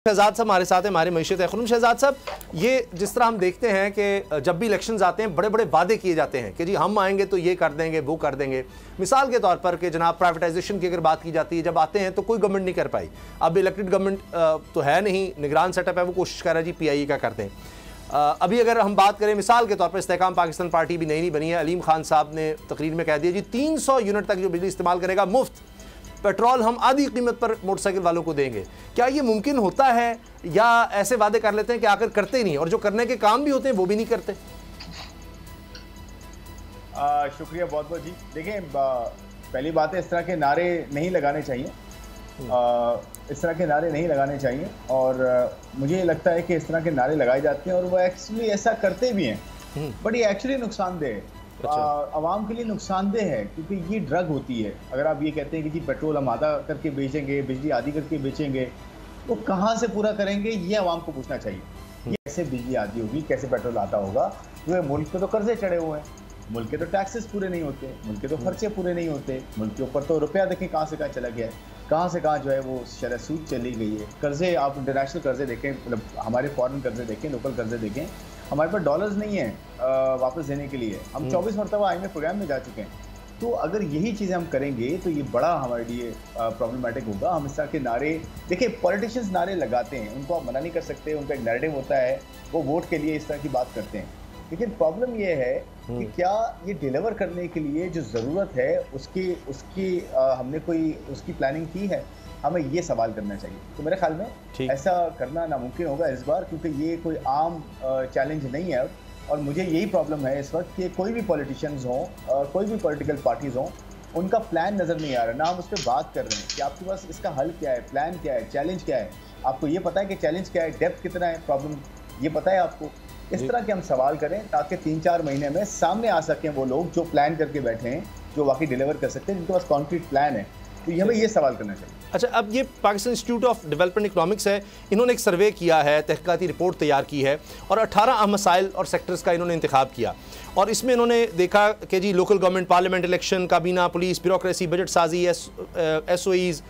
शहजाद साहब हमारे साथ हैं, हमारी मैशियत है। खुर्रम शहजाद साहब, ये जिस तरह हम देखते हैं कि जब भी इलेक्शंस आते हैं बड़े बड़े वादे किए जाते हैं कि जी हम आएंगे तो ये कर देंगे वो कर देंगे। मिसाल के तौर पर कि जनाब प्राइवेटाइजेशन की अगर बात की जाती है, जब आते हैं तो कोई गवर्नमेंट नहीं कर पाई। अब इलेक्टेड गवर्नमेंट तो है नहीं, निगरान सेटअप है, वो कोशिश कर रहा है जी PIA का करते हैं। अभी अगर हम बात करें मिसाल के तौर पर इस्तेहकाम पाकिस्तान पार्टी भी नई बनी है। अलीम खान साहब ने तकरीर में कह दिया जी 300 यूनिट तक जो बिजली इस्तेमाल करेगा मुफ्त, पेट्रोल हम आधी कीमत पर मोटरसाइकिल वालों को देंगे। क्या ये मुमकिन होता है या ऐसे वादे कर लेते हैं कि आकर करते नहीं, और जो करने के काम भी होते हैं वो भी नहीं करते? शुक्रिया बहुत बहुत जी। देखिए, पहली बात है, इस तरह के नारे नहीं लगाने चाहिए। इस तरह के नारे नहीं लगाने चाहिए, और मुझे लगता है कि इस तरह के नारे लगाए जाते हैं और वो एक्चुअली ऐसा करते भी हैं, बट ये एक्चुअली नुकसानदेह है। आवाम के लिए नुकसानदेह है, क्योंकि ये ड्रग होती है। अगर आप ये कहते हैं कि जी पेट्रोल हम आधा करके बेचेंगे, बिजली आधी करके बेचेंगे, तो कहाँ से पूरा करेंगे, ये आवाम को पूछना चाहिए। ये कैसे बिजली आधी होगी, कैसे पेट्रोल आता होगा? तो मुल्क पे तो कर्जे चढ़े हुए हैं, मुल्क के तो टैक्सेस पूरे नहीं होते, मुल्क के तो खर्चे पूरे नहीं होते, मुल्क के ऊपर तो रुपया देखें कहाँ से कहाँ चला गया है, कहाँ से कहाँ जो है वो शरह सूद चली गई है। कर्जे, आप इंटरनेशनल कर्जे देखें, मतलब हमारे फॉरेन कर्जे देखें, लोकल कर्जे देखें, हमारे पास डॉलर्स नहीं है वापस देने के लिए। हम 24 मरतबा IMF प्रोग्राम में जा चुके हैं। तो अगर यही चीज़ें हम करेंगे तो ये बड़ा हमारे लिए प्रॉब्लमेटिक होगा। हम इस तरह के नारे, देखिए पॉलिटिशियंस नारे लगाते हैं, उनको आप मना नहीं कर सकते, उनका एक नैरेटिव होता है, वो वोट के लिए इस तरह की बात करते हैं। लेकिन प्रॉब्लम ये है कि क्या ये डिलीवर करने के लिए जो ज़रूरत है उसकी हमने कोई उसकी प्लानिंग की है? हमें ये सवाल करना चाहिए। तो मेरे ख्याल में ऐसा करना नामुमकिन होगा इस बार, क्योंकि ये कोई आम चैलेंज नहीं है। और मुझे यही प्रॉब्लम है इस वक्त कि कोई भी पॉलिटिशियंस हों, कोई भी पॉलिटिकल पार्टीज़ हों, उनका प्लान नज़र नहीं आ रहा। ना हम उस पर बात कर रहे हैं कि आपके पास इसका हल क्या है, प्लान क्या है, चैलेंज क्या है। आपको ये पता है कि चैलेंज क्या है, डेप्थ कितना है, प्रॉब्लम ये पता है आपको? इस तरह के हम सवाल करें ताकि 3-4 महीने में सामने आ सकें वो लोग जो प्लान करके बैठे हैं, जो वाकई डिलीवर कर सकते हैं, जिनके पास कॉन्क्रीट प्लान है। तो हमें ये सवाल करना चाहिए। अच्छा, अब ये Pakistan institute of development economics है, इन्होंने एक सर्वे किया है, तहकीकाती रिपोर्ट तैयार की है और 18 अहम मसाइल और सेक्टर्स का इन्होंने इंतखाब किया। और इसमें इन्होंने देखा कि जी लोकल गवर्नमेंट, पार्लियामेंट इलेक्शन, काबीना, पुलिस, ब्यूरोक्रेसी, बजट साजी, SOEs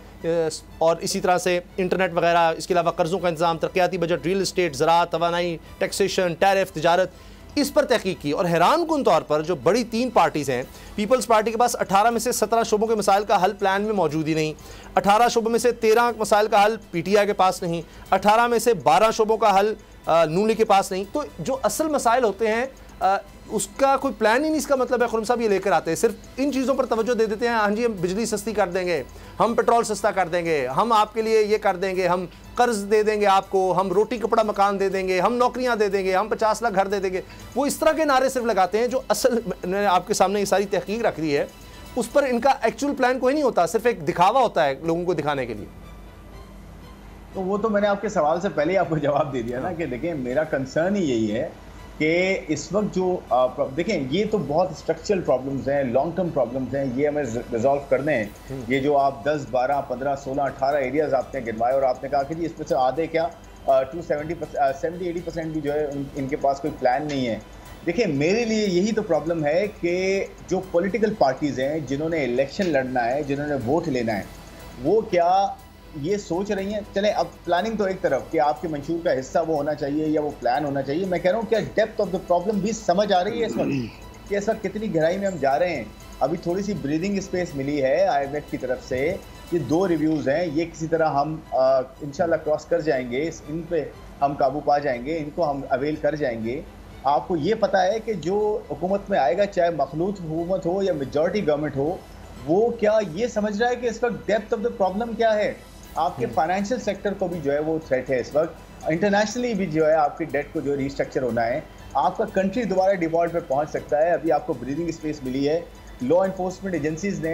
और इसी तरह से इंटरनेट वगैरह, इसके अलावा कर्ज़ों का इंतजाम, तरक्याती बजट, रियल इस्टेट, ज़राअत, तवानाई, टैक्सेशन, टैरिफ, तिजारत, इस पर तहकीक की। और हैरान कुन तौर पर जो बड़ी 3 पार्टीज़ हैं, पीपल्स पार्टी के पास 18 में से 17 शोबों के मसाइल का हल प्लान में मौजूद ही नहीं, 18 शोबों में से 13 मसाइल का हल PTI के पास नहीं, 18 में से 12 शोबों का हल नून लीग के पास नहीं। तो जो असल मसाइल होते हैं उसका कोई प्लान ही नहीं। इसका मतलब है खुर्रम साहब ये लेकर आते हैं, सिर्फ इन चीज़ों पर तवज्जो दे देते हैं, हाँ जी हम बिजली सस्ती कर देंगे, हम पेट्रोल सस्ता कर देंगे, हम आपके लिए ये कर देंगे, हम कर्ज दे देंगे आपको, हम रोटी कपड़ा मकान दे देंगे, हम नौकरियां दे देंगे, हम 50 लाख घर दे देंगे। वो इस तरह के नारे सिर्फ लगाते हैं। जो असल मैंने आपके सामने ये सारी तहकीक रख दी है, उस पर इनका एक्चुअल प्लान कोई नहीं होता, सिर्फ एक दिखावा होता है लोगों को दिखाने के लिए। तो वो तो मैंने आपके सवाल से पहले ही आपको जवाब दे दिया ना कि देखिए मेरा कंसर्न ही यही है कि इस वक्त जो देखें, ये तो बहुत स्ट्रक्चरल प्रॉब्लम्स हैं, लॉन्ग टर्म प्रॉब्लम्स हैं, ये हमें रिजॉल्व करने हैं। ये जो आप 10, 12, 15, 16, 18 एरियाज आपने गिनवाए और आपने कहा कि जी इसमें से आधे क्या 70-80% भी जो है इनके पास कोई प्लान नहीं है। देखिए मेरे लिए यही तो प्रॉब्लम है कि जो पॉलिटिकल पार्टीज़ हैं, जिन्होंने इलेक्शन लड़ना है, जिन्होंने वोट लेना है, वो क्या ये सोच रही हैं? चले अब प्लानिंग तो एक तरफ कि आपके मंशूर का हिस्सा वो होना चाहिए या वो प्लान होना चाहिए, मैं कह रहा हूँ क्या डेप्थ ऑफ द प्रॉब्लम भी समझ आ रही है इस वक्त कि इस वक्त कितनी गहराई में हम जा रहे हैं? अभी थोड़ी सी ब्रीदिंग स्पेस मिली है IMF की तरफ से। ये 2 रिव्यूज़ हैं, ये किसी तरह हम इंशाल्लाह क्रॉस कर जाएंगे, इन पे हम काबू पा जाएंगे, इनको हम अवेल कर जाएंगे। आपको ये पता है कि जो हुकूमत में आएगा, चाहे मखलूत हुकूमत हो या मेजॉरिटी गवर्नमेंट हो, वो क्या ये समझ रहा है कि इस वक्त डेप्थ ऑफ द प्रॉब्लम क्या है? आपके फाइनेंशियल सेक्टर को भी जो है वो थ्रेट है इस वक्त, इंटरनेशनली भी जो है आपकी डेट को जो रिस्ट्रक्चर होना है, आपका कंट्री दोबारा डिफॉल्ट पे पहुंच सकता है। अभी आपको ब्रीदिंग स्पेस मिली है, लॉ इन्फोर्समेंट एजेंसीज ने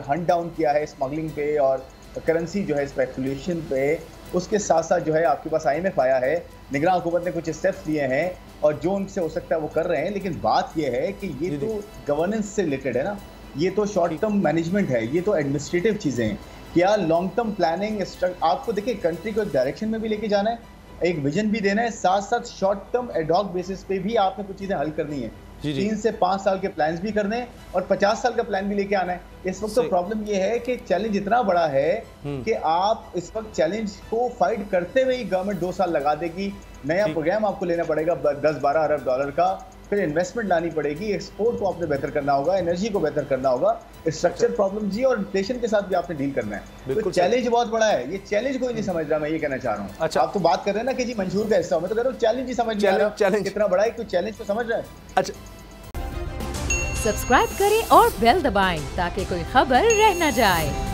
हंट डाउन किया है स्मगलिंग पे और करेंसी जो है स्पेकुलेशन पे। उसके साथ साथ जो है आपके पास IMF आया है, निगरान हुकूमत ने कुछ स्टेप्स लिए हैं और जो उनसे हो सकता है वो कर रहे हैं। लेकिन बात यह है कि ये तो गवर्नेंस से रिलेटेड है ना, ये तो शॉर्ट टर्म मैनेजमेंट है, ये तो एडमिनिस्ट्रेटिव चीज़ें हैं। क्या लॉन्ग टर्म प्लानिंग आपको देखिए कंट्री को एक डायरेक्शन में भी लेके जाना है, एक विजन भी देना है, साथ साथ शॉर्ट टर्म एडॉक बेसिस पे भी आपने कुछ चीज़ें हल करनी है। 3 से 5 साल के प्लान्स भी करने और 50 साल का प्लान भी लेके आना है। इस वक्त तो प्रॉब्लम ये है कि चैलेंज इतना बड़ा है कि आप इस वक्त चैलेंज को फाइट करते हुए ही गवर्नमेंट 2 साल लगा देगी। नया प्रोग्राम आपको लेना पड़ेगा 10-12 अरब डॉलर का, फिर इन्वेस्टमेंट लानी पड़ेगी, एक्सपोर्ट को आपने बेहतर करना होगा, एनर्जी को बेहतर करना होगा, स्ट्रक्चर प्रॉब्लम जी और इन्फ्लेशन के साथ भी आपने डील करना है। तो चैलेंज बहुत बड़ा है, ये चैलेंज कोई नहीं समझ रहा, मैं ये कहना चाह रहा हूँ। अच्छा, आप तो बात कर रहे हैं ना कि जी मंशूर का हिस्सा हो, मैं तो कह रहा हूँ चैलेंज ही समझ नहीं आ रहा, चैलेंज कितना बड़ा है, कोई चैलेंज को समझ रहा है। अच्छा, सब्सक्राइब करें और बेल दबाएं ताकि कोई खबर रह न जाए।